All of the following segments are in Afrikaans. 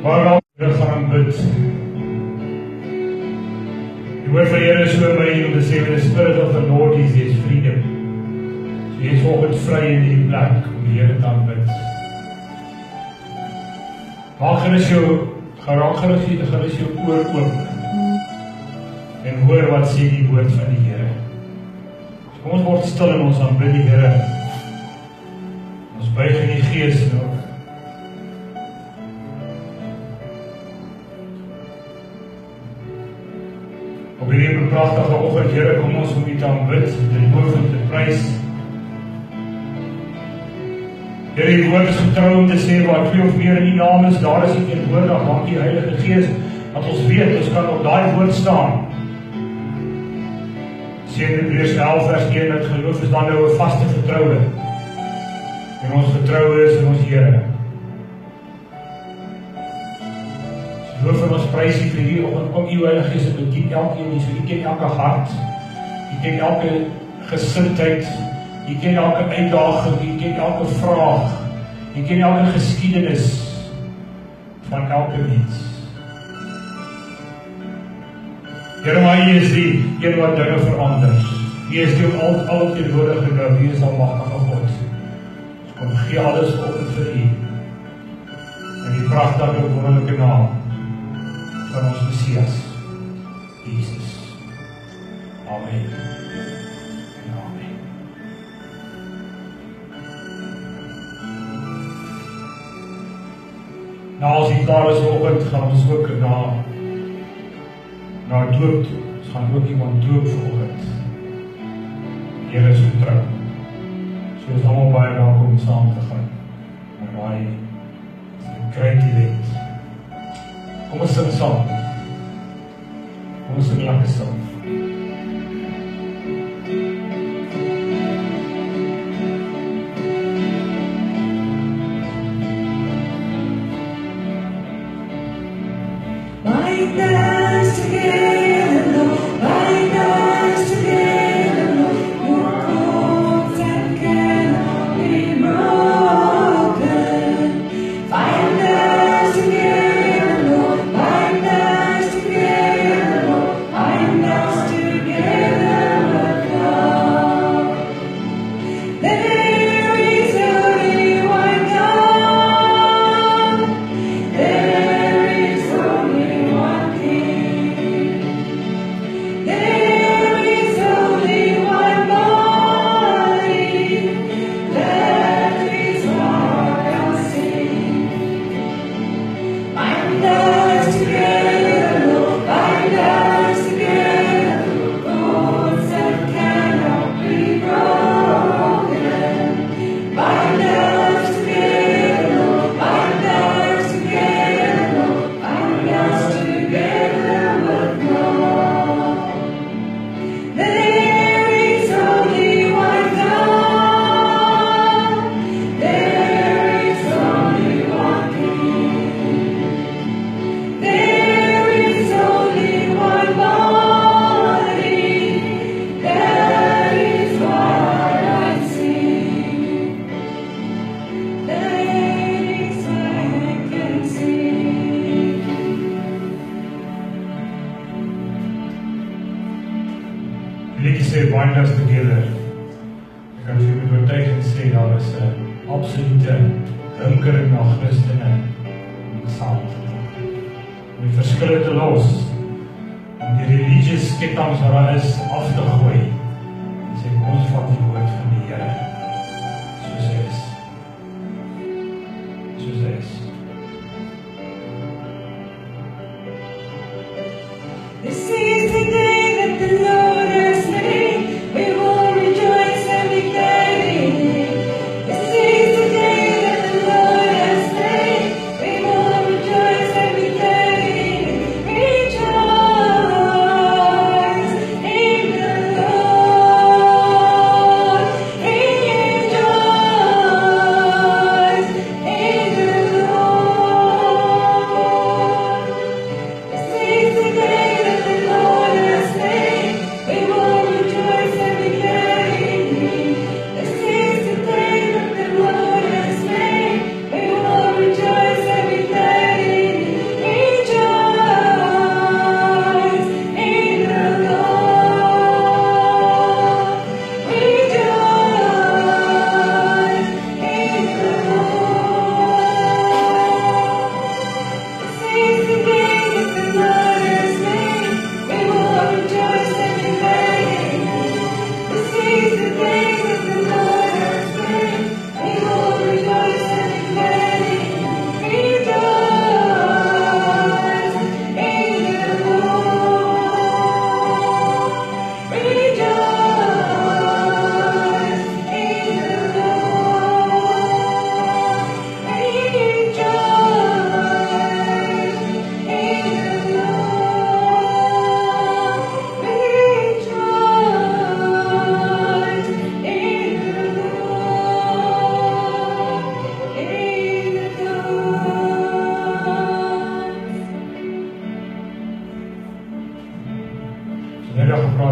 Waarom we gaan bid? Die woord van die Here is so by om te sê, the Spirit of the Lord is His freedom. So jy is volgens vry in die plek om die Here te aanbid. Maak gerus jou oor oop en hoor wat sê die woord van die Here. So kom ons word stil en ons aanbid die Here. Ons buig in die gees nou. Op hierdie pragtige oggend, Here, kom ons om U te aanbid, dit loof en te prys. Here, U woord is getrou om te sê, waar 2 of meer in U naam is, daar is U teenwoordig. Dankie, Heilige Gees, dat ons weet, ons kan op daai woord staan. Sê in Hebreërs 11 vers 1, dat geloof is dan nou 'n vaste vertroue. En ons vertroue is in ons Here. Loof en ons prys U vir hierdie oggend. Kom U Heilige Gees, bedien elkeen hier, so U ken elke hart, U ken elke gesindheid, U ken elke uitdaging, U ken elke vraag, U ken elke geskiedenis van elke mens. Here, maar U is die een wat dinge verander. U is die alomteenwoordige God, U is almagtige God. So kom gee alles op vir U. In die pragtige wonderlike naam van ons Messias, Jesus. Amen. En amen. Nou as die klaar is vanoggend, gaan ons ook na doop toe. Ons gaan ook iemand doop vanoggend. Die Here is getrou. So is allemaal baie welkom saam te gaan. Maar daai great event. Kom ons sing saam. Kom ons sing lekker saam. Bind us together, Lord. Bind us together, Lord. Your cords that cannot be broken. Bind us together, Lord. Bind us together, Lord. Bind us together with love. There is only one God. There is only one King. There is only one body. That is why I sing. Bind us together, Lord. Bind us together, Lord. Cords that cannot be broken. Bind us together, Lord. Bind us together, Lord. Bind us together with love. There is only one God. There is only one King. There is only one body. That is why I sing. That is why I can sing. Die liedjie sê, bind us together. Ek kan vir my oortuig en sê, daar is 'n absolute hinkering na Christene om saam te doen. Om die verskille te los, om die religious kettinge wat daar is af te gooi. En sê, kom ons vat die woord van die Here. Soos hy is. Soos hy is. This is the day that the Lord has made. We will rejoice and be glad in it. This is the day that the Lord has made. We will rejoice and be glad in it. Rejoice in the Lord. Rejoice in the Lord.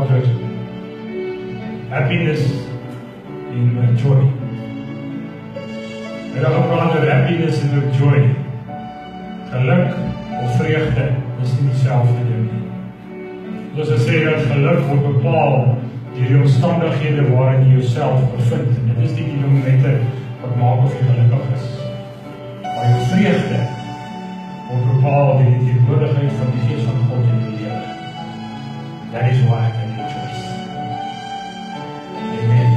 gepraat oor happiness en joy. Ek het gepraat oor happiness en oor joy. Geluk of vreugde is nie dieselfde ding nie. Soos ek sê dat geluk word bepaal deur die omstandighede waarin jy jouself bevind. En dit is nie die momente wat maak of jy gelukkig is. Maar jou vreugde word bepaal deur die teenwoordigheid van die Gees van God in jou lewe. That is why I can rejoice. Amen.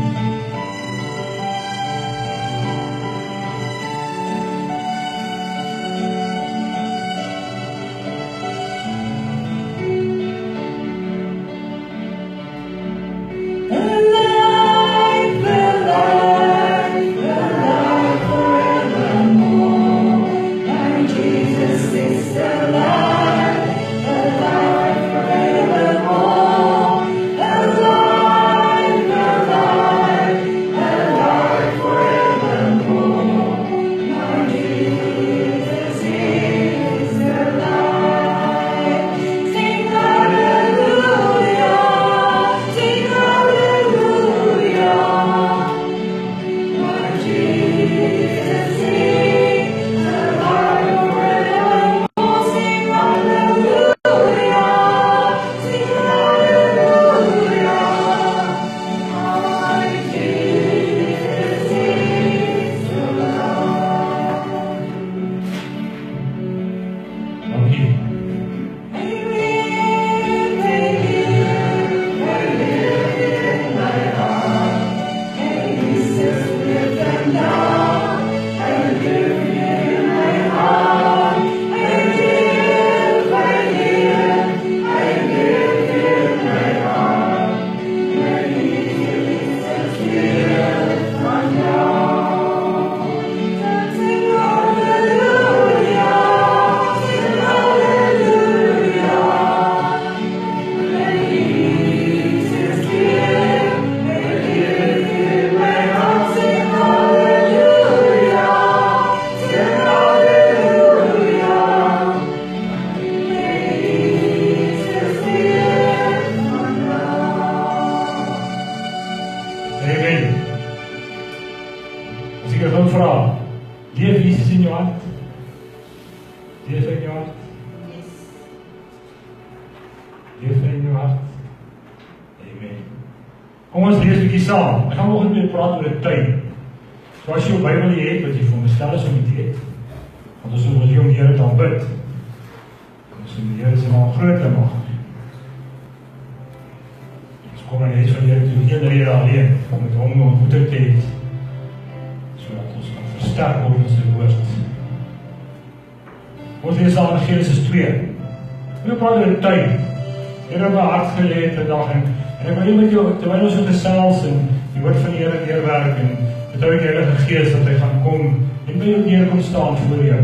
Terwyl ons so gesels en die woord van die Here deurwerk en vertrou die Heilige Gees dat hy gaan kom en by jou neerkom staan voor jou.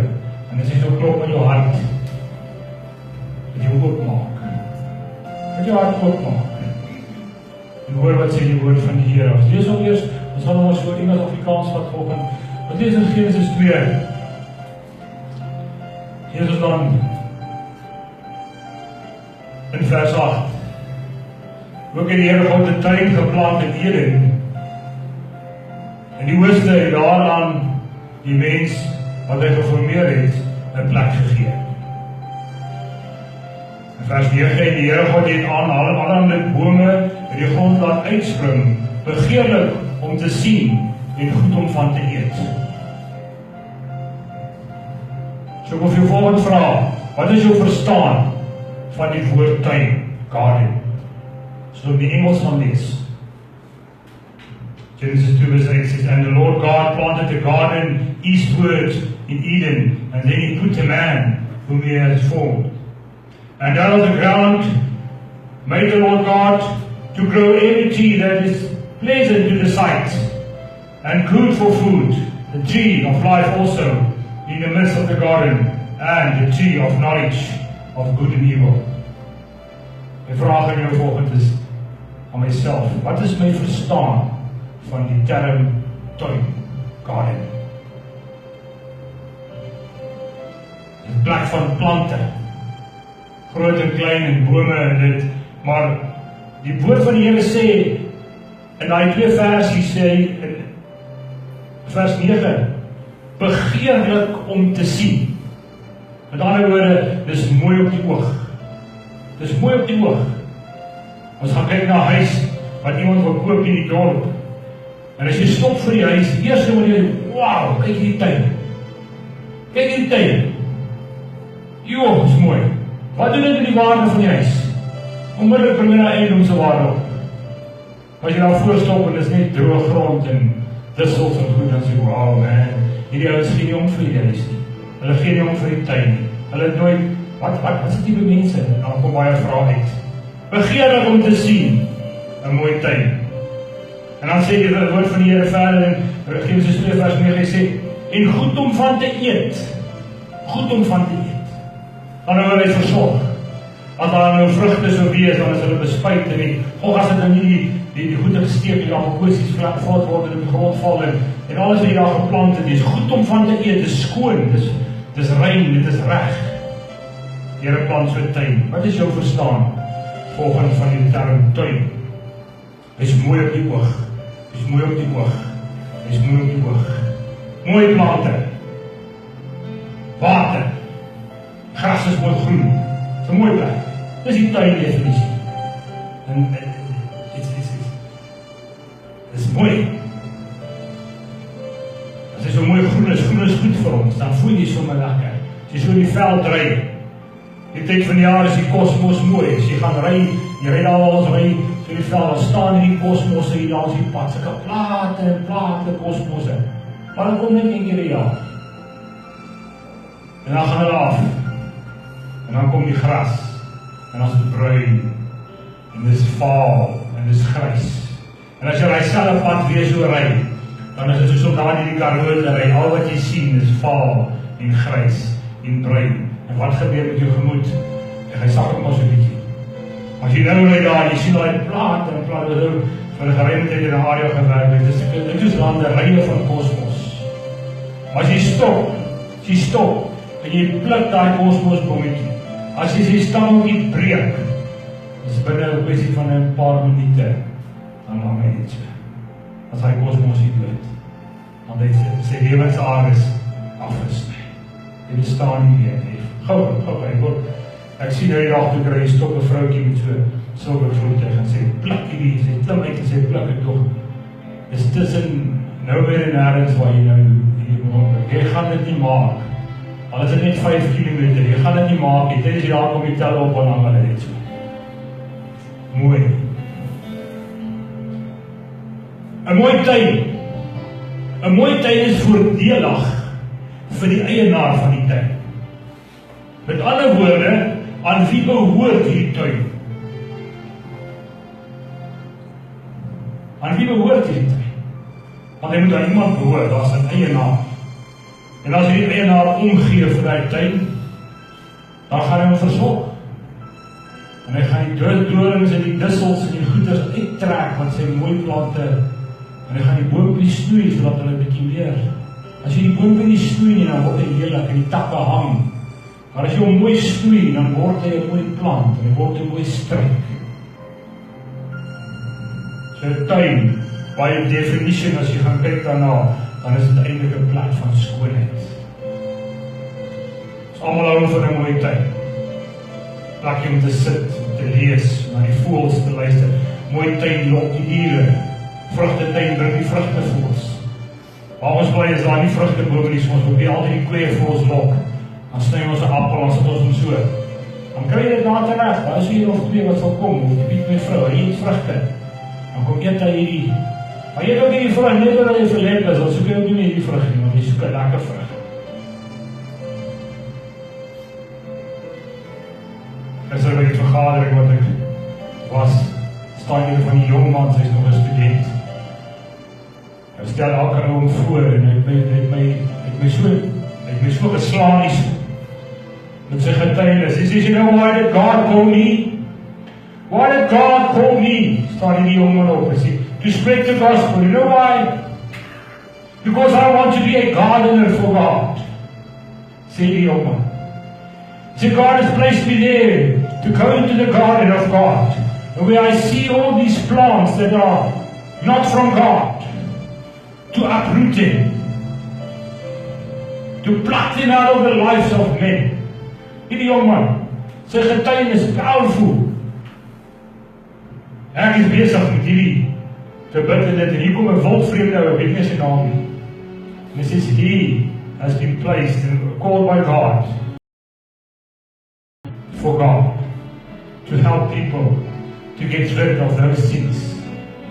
En as hy so klop in jou hart, dat jy hom oopmaak. Dat jou hart oopmaak. En hoor wat sê die woord van die Here. Ons lees al eers, ons gaan ons woord Engels Afrikaans vat volgende. Wat lees in Genesis 2? Jesus dan in vers 8. Ook het die Here God 'n tuin geplant in Eden. En die oogste het daaraan die mens wat hy geformeer het, 'n plek gegee. In vers 9 het die Here God het aan allerlei bome in die grond laat uitspring, begeerlik om te sien en goed om van te eet. So ek wil vir jou volgende vra, wat is jou verstaan van die woord tuin, garden? So die Engels van lees. Genesis 2 verse 8 says, and the Lord God planted a garden eastward in Eden, and then he put a man whom he had formed. And out of the ground made the Lord God to grow every tree that is pleasant to the sight, and good for food, the tree of life also in the midst of the garden, and the tree of knowledge of good and evil. My vraag aan jou volgende is aan myself, wat is my verstaan van die term tuin, garden? 'n plek van plante, groot en klein en bome en dit, maar Die woord van die Here sê, in daai 2 versies sê hy, in vers 9, begeerlik om te sien. Met ander woorde, dis mooi op die oog. Dis mooi op die oog. Ons gaan kyk na 'n huis wat iemand wil koop in die dorp. En as jy stop vir die huis, die eerste wat jy, wow, kyk hierdie tuin. Kyk hierdie tuin. Jo, dis mooi. Wat doen dit met die waarde van die huis? Onmiddellik bring jy na eiendomswaarde op. As jy nou voorstop en dis net droë grond en dissels en goed, dan sê jy, wow man, hierdie ouens gee nie om vir die huis nie. Hulle gee nie om vir die tuin nie. Hulle het nooit, wat is die tipe mense? Dan kom baie vrae uit. Begeerlik om te sien 'n mooi tuin. En dan sê die woord van die Here verder in Genesis 2 vers 9, hy sê, en goed om van te eet. Goed om van te eet. Dan wil hy versorg. As daar nou vrugte sou wees, dan is hulle bespuit en die as dit nou nie die goede gesteek en dan kosies voort word en in die grond val en alles wat jy daar geplant het, is goed om van te eet, dis skoon, dis rein, dit is reg. Die Here plant so 'n tuin. Wat is jou verstaan volgens van die term tuin? Hy's mooi op die oog. Hy's mooi op die oog. Hy's mooi op die oog. Mooi plante. Water. Gras is mooi groen. Dis 'n mooi plek. Dis die tuin definisie. En dis mooi. As jy so mooi groen is goed vir ons, dan voel jy sommer lekker. As jy so in die veld ry, die tyd van die jaar is die kosmos mooi. As jy gaan ry, jy ry daar waar ons ry, so die veld, dan staan hierdie kosmosse hier langs die pad, sulke plate en plate kosmosse. Maar dan kom net een keer 'n jaar. En dan gaan hulle af. En dan kom die gras. En dan is dit bruin. En dis vaal. En dis grys. En as jy daai selfe pad weer so ry, dan is dit soos om daar in die Karoo te ry. Al wat jy sien is vaal en grys en bruin. En wat gebeur met jou gemoed? En hy sak hom so 'n bietjie. As jy nou ry daar, jy sien daai plate en plate vir 'n geruime tyd in 'n area gewerk het. Dit is landerye van kosmos. Maar as jy stop en jy pluk daai kosmosbommetjie. As jy sy stammetjie breek, is binne 'n kwessie van 'n paar minute, dan hang hy net so. As hy kosmos hier dood, want hy sy lewensaard is afgesny. Hy bestaan nie meer nie. Gou, ek sien nou die dag toe kry, stop 'n vroutjie met so silwer voertuig en sê, pluk hierdie, sy klim uit en sê, pluk het toch. Is tussen nou weer en nêrens waar jy nou, jy gaan dit nie maak. Al is dit net 5 kilometer, jy gaan dit nie maak, jy tydens jy daar kom jy tel op en dan hulle net so. Mooi. 'n mooi tuin. 'n mooi tuin is voordelig vir die eienaar van die tuin. Met ander woorde, aan wie behoort hierdie tuin? Aan wie behoort hierdie tuin? Want hy moet aan iemand behoort, daar is 'n eienaar. En as die eienaar omgee vir die tuin, dan gaan hy hom versorg. En hy gaan die dorings en die dissels en die goeders uittrek van sy mooi plante. En hy gaan die boompie snoei, sodat hulle 'n bietjie meer. As jy die boompie nie snoei nie, dan word hy heerlik en die takke hang. Maar as jy hom mooi snoei, dan word hy 'n mooi plant, en hy word 'n mooi struik. So 'n tuin, by definition, as jy gaan kyk daarna, dan is dit eintlik 'n plek van skoonheid. Ons almal hou van 'n mooi tuin. Plekkie om te sit, om te lees, na die voëls te luister. Mooi tuin lok die diere. Vrugtetuin bring die vrugte vir ons. Waar ons bly is daar nie vrugtebome nie, so ons moet altyd die koeie vir ons lok. Dan sny ons 'n appel, dan sit ons hom so. Dan kry jy dit na te reg. Daar is hier of 2 wat sal kom, of die bied my vrou, hy eet vrugte. Dan kom eet hy hierdie. Maar jy het ook hierdie vrug, net wat jy verlep is, dan soek jy ook nie hierdie vrug nie, want jy soek 'n lekker vrug. Gister by die vergadering wat ek was, staan hier van die jongman, sy is nog 'n student. Hy stel elke ou hom voor en het my so geslaan is met sy getuienis. Hy sê, you know why did God call me? Why did God call me? Staan die jongman op, hy sê, to spread the gospel. You know why? Because I want to be a gardener for God. Sê die jongman. See, God has placed me there to go into the garden of God, And where I see all these plants that are not from God, to uproot them, to pluck them out of the lives of men. Hierdie jong man, sy getuienis is powerful. Ek is besig met hierdie te bid en dit, en hier kom 'n wildvreemde ou, ek weet nie sy naam nie. And it says he has been placed and called by God for God to help people to get rid of those sins,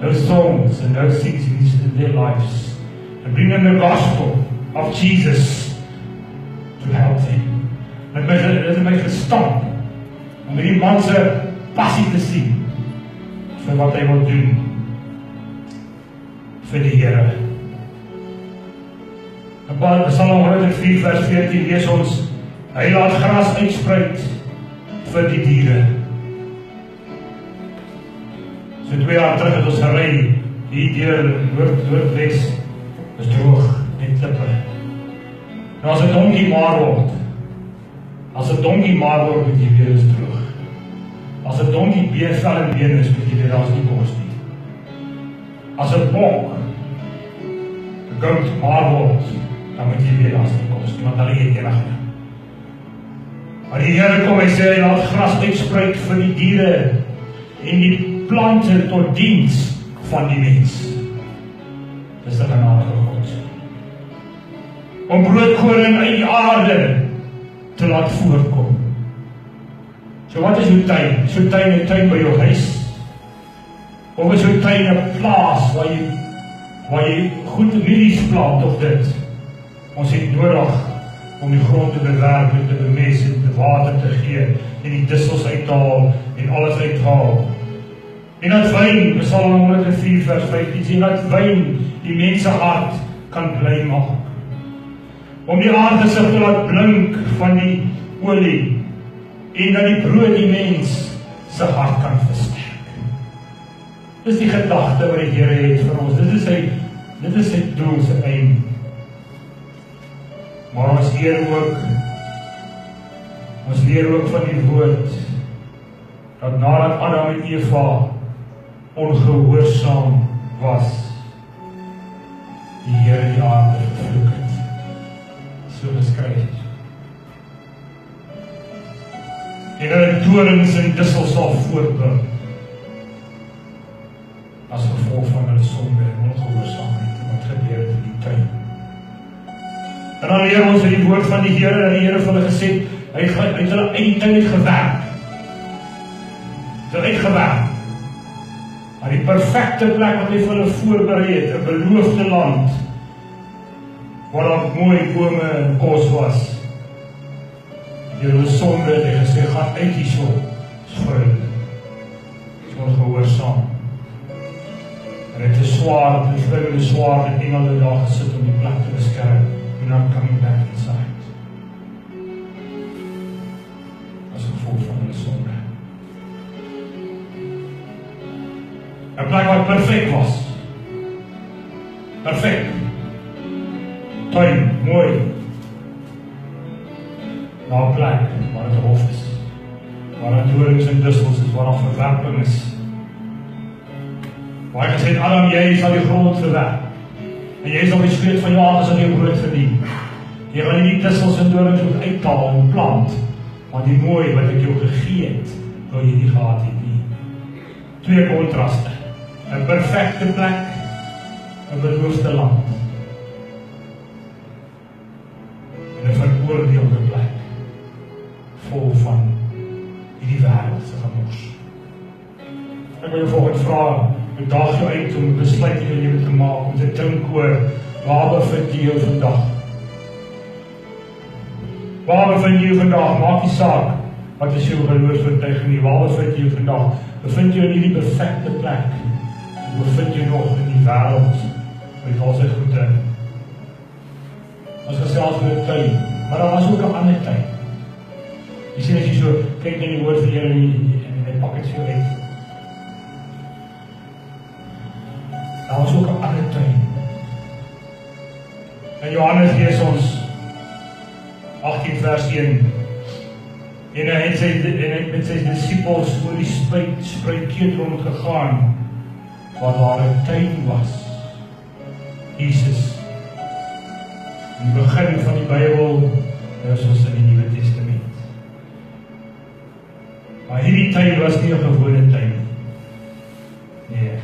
those thorns and those things in their lives, and bring them the gospel of Jesus to help them. Dit het my gestamp om hierdie man se passie te sien vir wat hy wil doen vir die Here. In Psalm 104 vers 14 lees ons, hy laat gras uitspruit vir die diere. So 2 jaar terug het ons gery, die deur Noordwes is droog, net klippe. En as 'n donkie maar word, moet jy weer is droog. As 'n donkie vel en been is, moet jy weer, daar is nie kos nie. As 'n bok, 'n goat maar word, dan moet jy weer, daar is nie kos nie, want hulle eet enig nie. Maar die Here kom, hy sê, hy laat gras uitsprei vir die diere en die plante tot diens van die mens. Dis 'n genadige God. Om broodkoring uit die aarde te laat voorkom. So wat is jou tuin? Is jou tuin 'n tuin by jou huis? Of is jou tuin 'n plaas waar jy goed mielies plant of dit? Ons het nodig om die grond te bewerk en te bemest en te water te gee en die dissels uit te haal en alles uit te haal. En dat wyn, Psalm 104 vers 15, en dat wyn die mense hart kan bly maak. Om die aangesig te laat blink van die olie en dat die brood die mens se hart kan versterk. Dis die gedagte wat die Here het vir ons. Dit is sy doel, sy einde. Maar ons leer ook van die woord dat nadat Adam en Eva ongehoorsaam was, die Here die aarde vervloek het. So geskryf. En hulle dorings en dissels sal voortbring as gevolg van hulle sonde en ongehoorsaamheid en wat gebeur het in die tuin. En dan leer ons in die woord van die Here, dat die Here vir hulle gesê, hy het hulle eintlik gewerk. Hulle uitgewerk. Maar die perfekte plek wat hy vir hulle voorberei het, 'n beloofde land, waar daar mooi bome en kos was. Deur hulle sonde het hy gesê, gaan uit hierso, is vir hulle. Is ongehoorsaam. En het is swaard, en vrouwende swaard, en engele daar gesit om die plek te beskerm. You're not coming back inside. As gevolg van hulle sonde. 'n plek wat perfek was. Perfek. Tuin, mooi. Maar 'n plek waar het hof is. Waar daar dorings en dissels is, waar daar verwerping is. Waar hy gesê het, Adam, jy sal die grond verwerp. En jy sal die skreet van jou aan as jy brood verdien. Jy gaan nie die dissels en dorings moet uithaal en plant, maar die mooi wat ek jou gegee het, wil jy nie gehad het nie. 2 kontraste. 'n perfekte plek, 'n beloofde land. En 'n veroordeelde plek, vol van hierdie wêreld se gemors. Ek wil jou volgende vra, ek daag jou uit om 'n besluit in jou lewe te maak, om te dink oor, waar bevind jy jou vandag? Waar bevind jy jou vandag? Maak die saak, wat is jou geloofsvertuiging nie? Waar bevind jy jou vandag? Bevind jy in hierdie perfekte plek? Of bevind jy nog in die wêreld, met al sy goede? Ons gesels oor 'n tuin, maar daar was ook 'n ander tuin. Jy sien as jy so kyk in die woord van Here en hy pak dit vir jou uit. Daar was ook 'n ander tuin. In Johannes lees ons 18 vers 1. En hy het met sy disippels oor die spruitkeet rondgegaan, waar daar 'n tuin was. Jesus, in die begin van die Bybel, is ons in die Nuwe Testament. Maar hierdie tuin was nie 'n gewone tuin. Nee.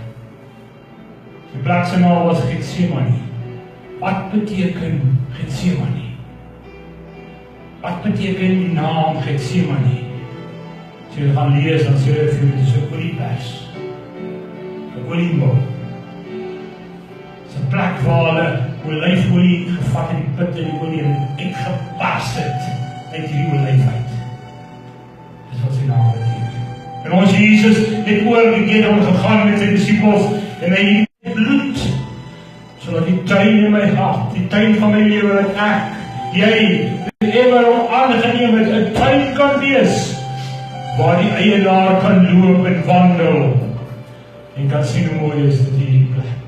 Die plek se naam was Getsemane. Wat beteken Getsemane? Wat beteken die naam Getsemane? As jy gaan lees, dan sê jy vir dit is 'n oliepers. 'n Olieboom. Dit is 'n plek waar hulle olyfolie gevat in die put en die olie en uitgepas het uit hierdie olyf uit. Dis wat sy naam beteken. En ons Jesus het oor die Gedeon gegaan met sy disippels en hy het bloed, sodat die tuin in my hart, die tuin van my lewe, dat ek, jy, ewer aangeneem het, 'n tuin kan wees, waar die eienaar kan loop en wandel, en kan sien hoe mooi is dit hierdie plek.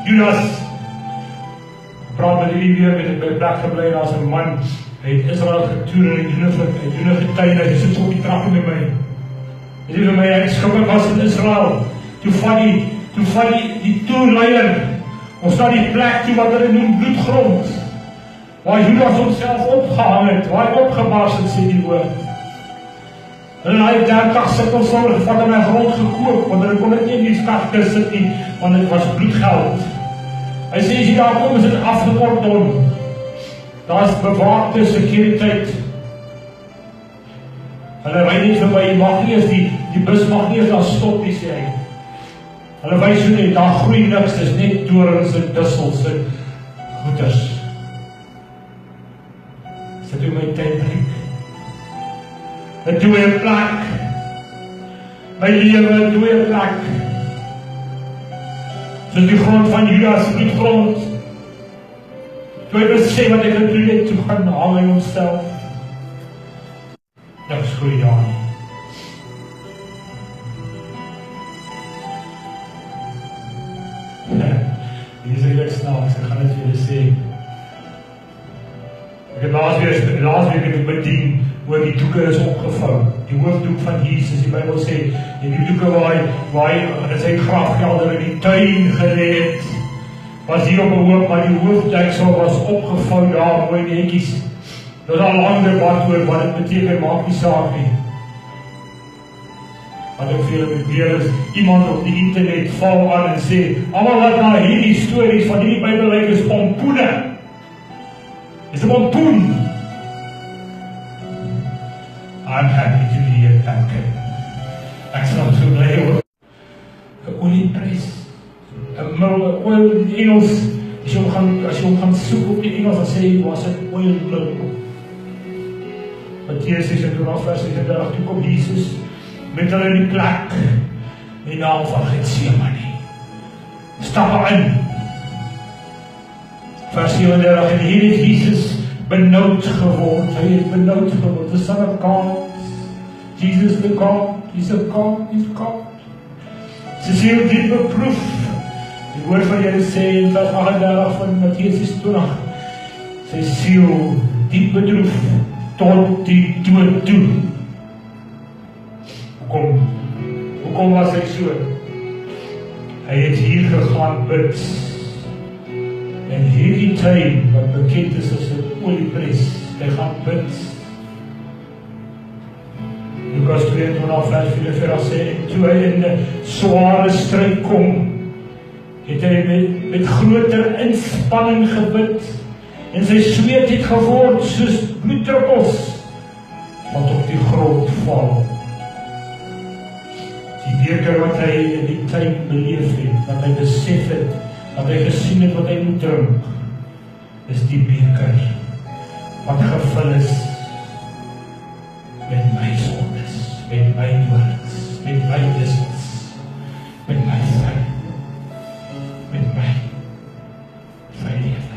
Judas, praat met hierdie weer met 'n plek gebly as 'n man, hy het Israel getoer en hy doen 'n getuienis, hy sit op die trappe met my. Hy sê vir my, ek skipper was in Israel, toe van die toerleier, ons na die plek toe wat hulle noem bloedgrond, waar Judas homself opgehang het, waar hy opgebars het, sê die woord. En hy het 30 sikkelstone gevat en hy grond gekoop, want hulle kon dit nie in die skatkis sit nie, want dit was bloedgeld. Hy sê, as jy daar kom, is dit afgekort om. Daar is bewaakte sekuriteit. Hulle ry nie verby, jy mag nie eens die bus mag nie eens daar stop nie, sê hy. Hulle wys so net, daar groei niks, dis net dorings en dussels en goeders. Sit u my tyd drink. 'n dooie plek. My lewe 'n dooie plek. Soos die grond van Judas, die grond. Toe hy besef wat ek gedoen het, toe gaan hang hy homself. Ja, is goeie daar nie. Dit is eintlik snaaks, ek gaan dit vir julle sê. Ek het laasweek het ek bedien oor die doeke is opgevou. Die hoofdoek van Jesus, die Bybel sê, en die doeke waar hy in sy grafkelder in die tuin gelê het, was hier op 'n hoop, maar die hoofdeksel was opgevou daar, mooi netjies. Dit is al lang debat oor wat dit beteken, maak nie saak nie. Wat ek vir julle moet deel is, iemand op die internet val aan en sê, almal wat na hierdie stories van hierdie Bybel lyk is pompoene. Is 'n pompoen. I'm happy to be here, dankie. Ek sal so bly oor 'n oliepres. 'n oil in Engels, as jy hom gaan soek op die Engels, dan sê hy, was 'n oil mill. Matteus 26:36, toe kom Jesus met hulle in die plek, in die naam van Getsemane. Stap in. Vers 37, en hier het Jesus benoud geword. Hy het benoud geword. The Son of God. Jesus the God. He's a God. He's God. Sy siel diep beproef. Die woord van Here sê in vers 38 van Matteus 20. Sy siel diep bedroef tot die dood toe. Hoekom was hy so? Hy het hier gegaan bid. En hierdie tuin, wat bekend is as 'n oliepres, hy gaan bid. Lukas 22:44 sê, toe hy in 'n sware stryd kom, het hy met groter inspanning gebid, en sy sweet het geword soos bloeddruppels, wat op die grond val. Die beker wat hy in die tuin beleef het, wat hy besef het, wat hy gesien het wat hy moet drink, is die beker wat gevul is met my sondes, met my doorings, met my listens, met my vrye, met my lewe.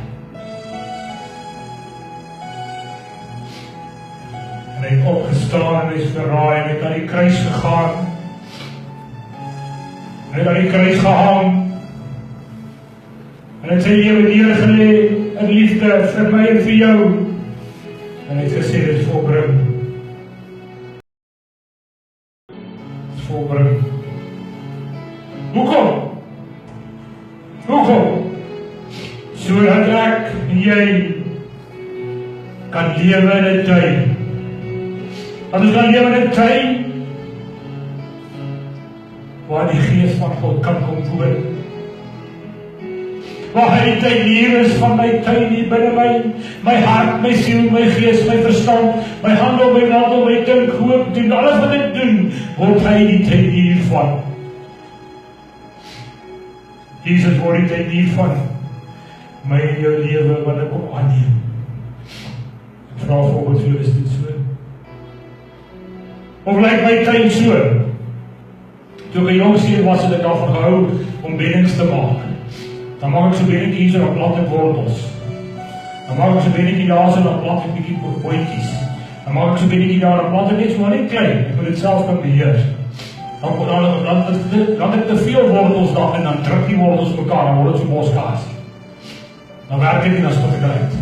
En hy het opgestaan en hy is verraai en hy het aan die kruis gegaan. Hy het aan die kruis gehang. En hy het sy lewe neergelê in liefde vir my en vir jou. En hy het gesê, dit volbring. Dit volbring. Hoekom? Sodat ek en jy kan lewe in 'n tyd. Want ons kan lewe in 'n tyd waar die Gees van God kan kom woon. Waar hy die tyd hier is van my tyd hier binne my hart, my siel, my gees, my verstand, my handel, my wandel, my dink, hoop, doen, alles wat ek doen, word hy die tyd hiervan. Jesus word die tyd hiervan. My en jou lewe wat ek kom aanneem. Ek vra volgens jou, is dit so? Of lyk my tyd so? Toe ek 'n jong seun was, het ek daarvan gehou om beddings te maak. Dan maak ek so beddingkie hier so, dan plant ek wortels. Dan maak ek so beddingkie daar so, dan plant ek bietjie boontjies. Dan maak ek so beddingkie daar, dan plant ek net so net klein. Ek moet dit self kan beheer. Dan het ek te veel wortels daar en dan druk die wortels mekaar, dan word dit so boskaas. Dan werk dit nie as wat ek uit.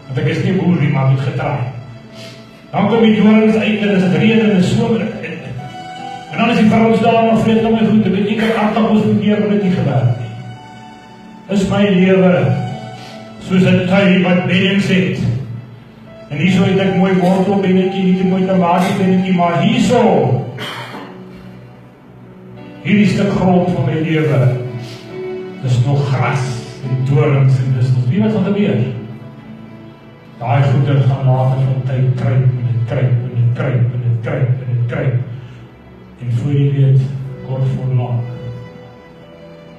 Want ek is nie boer nie, maar ek het getraai. Dan kom die dorings uit en is het reën en is somer. En dan is die vrouws daar nog vreed om my goed. Ek weet nie kan aardappels bekeer, maar dit nie gewerk nie. Is my lewe soos 'n tuin wat beddings het. En hierso het ek mooi wortelbeddingkie, nie te mooi tomaatbeddingkie, maar hierso. Hierdie stuk grond van my lewe. Dis nog gras en dorings en dis nog nie wat gaan gebeur. Daai goeder gaan later van tyd kruip en dit kruip en dit kruip en dit kruip en dit kruip. En voor jy weet, kort voor lank.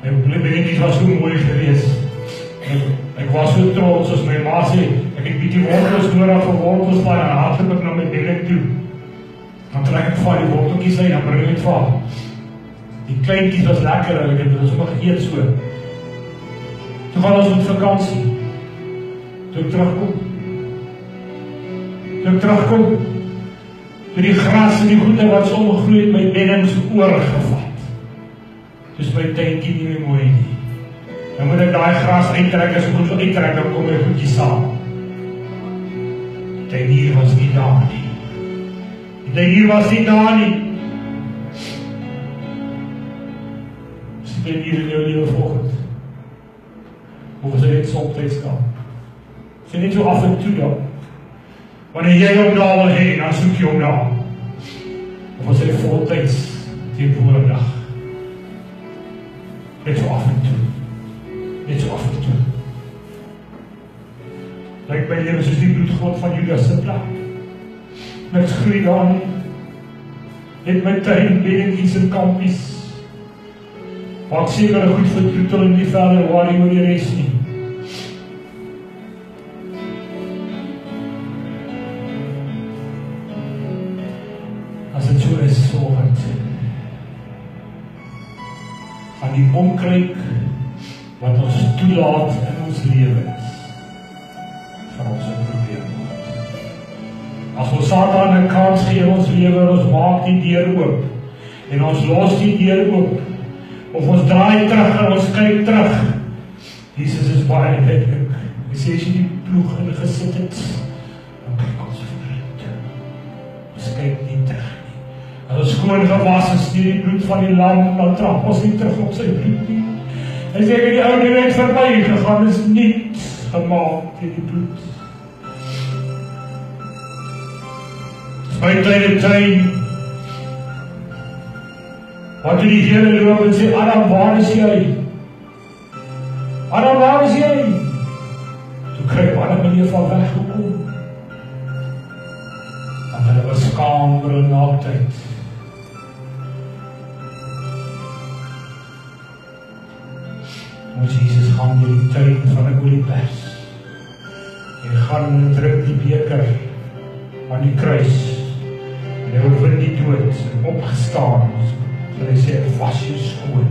My beddingkies was so mooi geweest. Ek was so trots as my ma sê, ek het bietjie wortels nodig vir wortels van en hardloop ek na my bedding toe. Dan trek ek van die worteltjies uit, dan bring ek vir. Die kleintjies was lekker, ek het hulle sommer geëet so. Toe gaan ons met vakansie. Toe ek terugkom, toe die gras en die goede wat so omgegroei het, my beddings oorgevat. Dus my tuintjie nie meer mooi nie. Dan moet ek daai gras uittrek, as ek goed wil uittrek, dan kom my goedjies saam. Die tuinier was nie daar nie. Die tuinier was nie daar nie. Is die tuinier in jou lewe volgend? Of is hy net somtyds daar? Is hy net so af en toe daar? Wanneer jy hom daar wil hê, dan soek jy hom daar. Of is hy voltyds teenwoordig? Net so af en toe. Net so af en toe. Lyk my lewe soos die bloedgrond van Judas se plek. Niks groei daar nie. Net my tuin, beddingkies en kampies. Maak seker goed vertroetel in die velde, waar jy oor die res nie. As dit so is, sorgend. Aan die omkryk wat ons toelaat in ons lewens van ons probleem word. As ons Satan 'n kans gee in ons lewe, ons maak die deur oop en ons los die deur oop, of ons draai terug en ons kyk terug. Jesus is baie duidelik. Hy sê as jy die ploeg ingesit het, dan kyk ons vooruit. Ons kyk nie terug nie. As ons skoon gewas is deur die bloed van die lam, dan trap ons nie terug op sy bloed nie. Hy sê, ek het die oude net verby gegaan, is niet gemaakt in die bloed. Dis my tuin. Wat toe die Here loop en sê, Adam, waar is jy? Adam, waar is jy? Toe kryp Adam en Eva weggekom. Want hulle was skaam oor hulle naaktheid. Ons Jesus gaan hier die tuin van 'n oliepers. Hy gaan en druk die beker aan die kruis. En hy oorwin die dood en opgestaan. En hy sê, ek was jou skoon.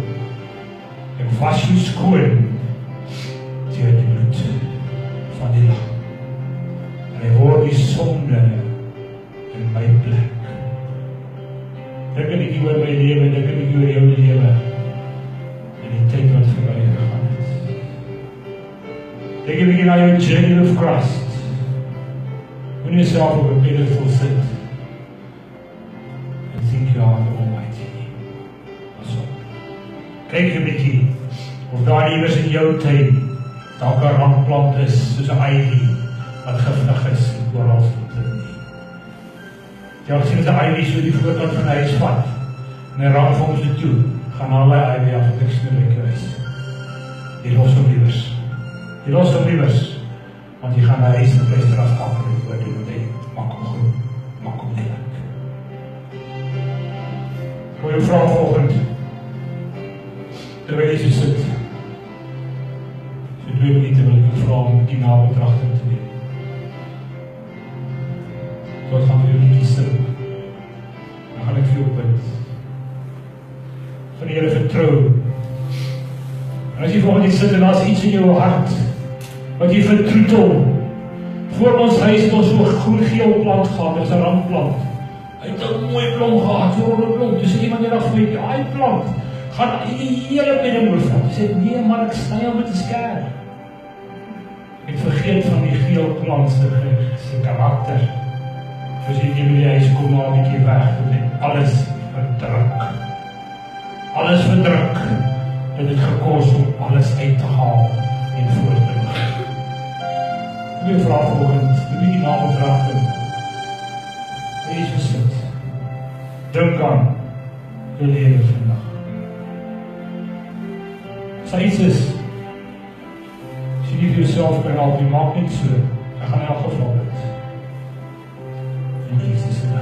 Ek was jou skoon deur die bloed van die lam. En hy word die sonde in my plek. Dink ek nie oor my lewe, dink ek nie oor jou lewe. En die tyd wat verby gegaan het. Dink ek nie na jou journey of Christ. Moenie jouself op 'n pedestal sit en dink jy aan die Almighty nie. Pas op. Kyk 'n bietjie of daar iewers in jou tuin dalk 'n ramplant is soos 'n ivy wat giftig is en oral te nie. Jy sien as 'n ivy so die voorkant van die huis vat en hy raak vir ons toe, gaan allerlei ivy af en ek sien jou huis. Jy los hom liewers. Jy los hom liewers, want jy gaan na huis en pleister afkap en oor die wat maak hom groen, maak hom lelik. Ek wil jou vra vanoggend, terwyl jy so sit, so 2 minute wil ek jou vra om die nabetragting te neem. So ek gaan vir jou liedjie sing, dan gaan ek vir jou bid. Van die Here vertrou. En as jy volgende sit en daar is iets in jou hart, wat jy vertroetel, voor ons huis het ons so 'n groen geel plant gehad, dit is 'n ramplant. Hy het 'n mooi blom gehad, so 'n blom, dus iemand eendag vir my, die plant, gaan die hele bedding oorvat. Hy sê, nee man, ek sny hom met 'n skerp. Ek vergeet van die geel plant se karakter. Soos jy by die huis kom na 'n bietjie weg, en alles verdruk. Alles verdruk. Dit het gekos om alles uit te haal en voor te bring. Ek wil vra vanoggend, die nabetragting. Wees sit. Dink aan jou lewe vandag. As iets is, as jy nie vir jouself kan help, jy maak net so. Ek gaan in elk geval dit. In Jesus se naam.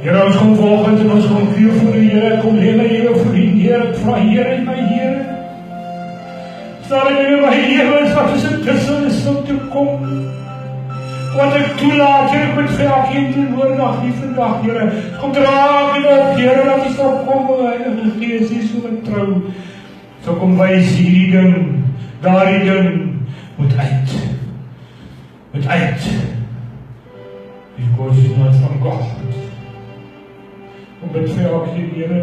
Here, ons kom volgens en ons kom vir voor die Here, kom lewe Here vir die Here, ek vra Here, my Here. Sal ek in my lewens wat is tussen is om te kom. Wat ek toelaat, Here, ek moet vir elkeen teenwoordig nie vandag, Here. Kom draag en op, Here, dat jy sal kom, Heilige Gees, jy so vertrou. So kom wys hierdie ding, daardie ding, moet uit. Moet uit. Because it's not from God. Kom bid vir elkeen, Here.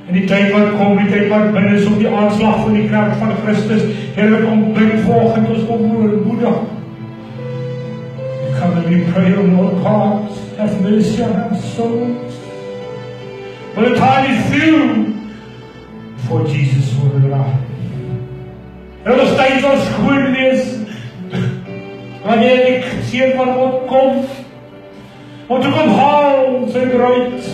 En die tyd wat kom, die tyd wat binne is op die aanslag van die kerk van Christus, Here, kom bid volgens ons kom oormoedig. Come and we pray, O Lord God, have mercy on our souls. For the time is few, voor Jesus voor de raad. En ons tyd sal skoon wees, wanneer die Seun van God kom, om te kom haal sy bruid.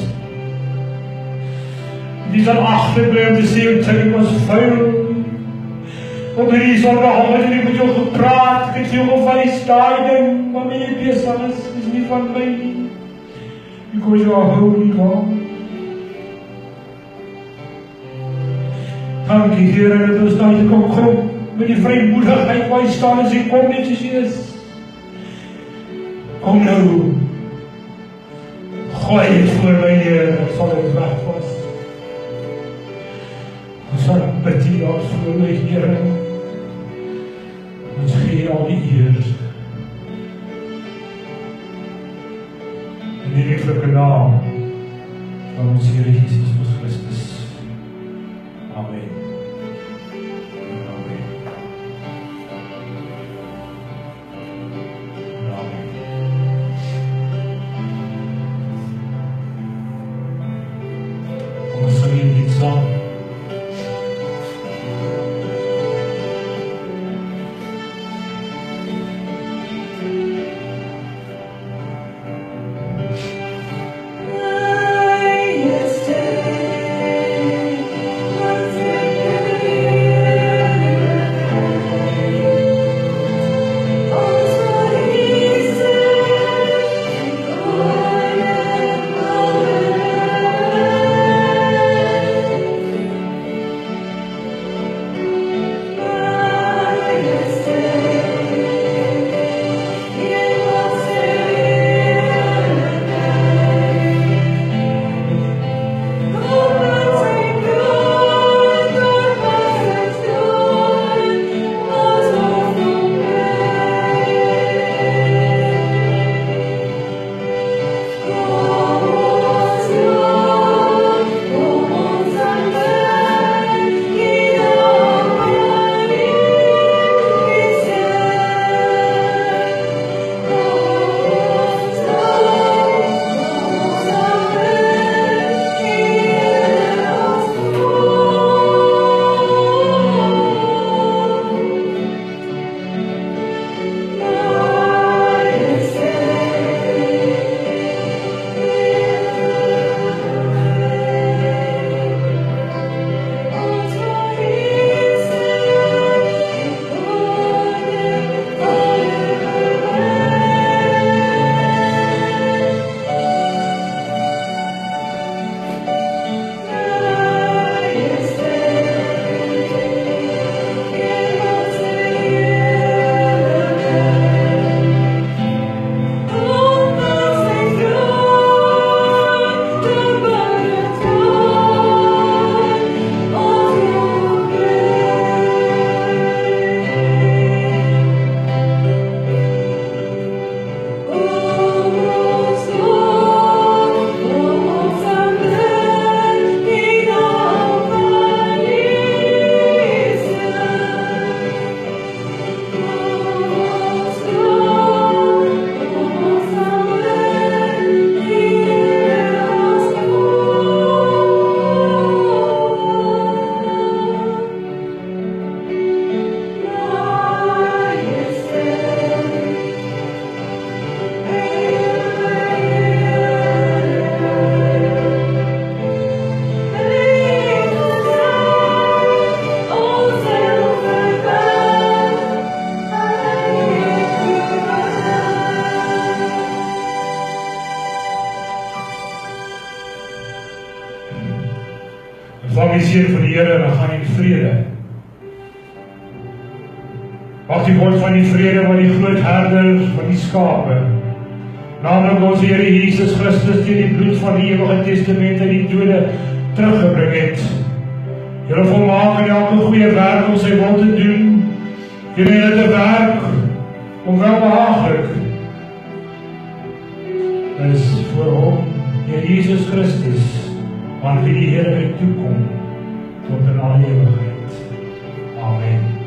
Die sal agterbly om te sê, jy was vuil. Op hierdie Sondag het ek met jou gepraat, ek het jou gevleis, daai ding, waarmee jy besig is nie van my nie. Because you are holy God. Dank die Here dat ons daar te kom kom met die vrymoedigheid waar jy staan en sê, kom net soos jy is. Kom nou. Gooi het voor my Heer, ek sal het wegwas. Ons sal bid hier ons voor my Heer. Ons gee al die eer. In die lieflike naam van ons Here Jesus Christus. Amen. Amen. Amen. Ons sing hier dit saam. Ontvang die seën van die Here en gaan in vrede. Mag die God van die vrede wat die groot herder van die skape, naamlik ons Here Jesus Christus deur die bloed van die ewige testament uit die dode teruggebring het, julle volmaak in elke goeie werk om sy wil te doen, julle te werk om welbehaaglik is voor hom, Heer Jesus Christus, aan wie die Here toekom tot in alle ewigheid. Amen.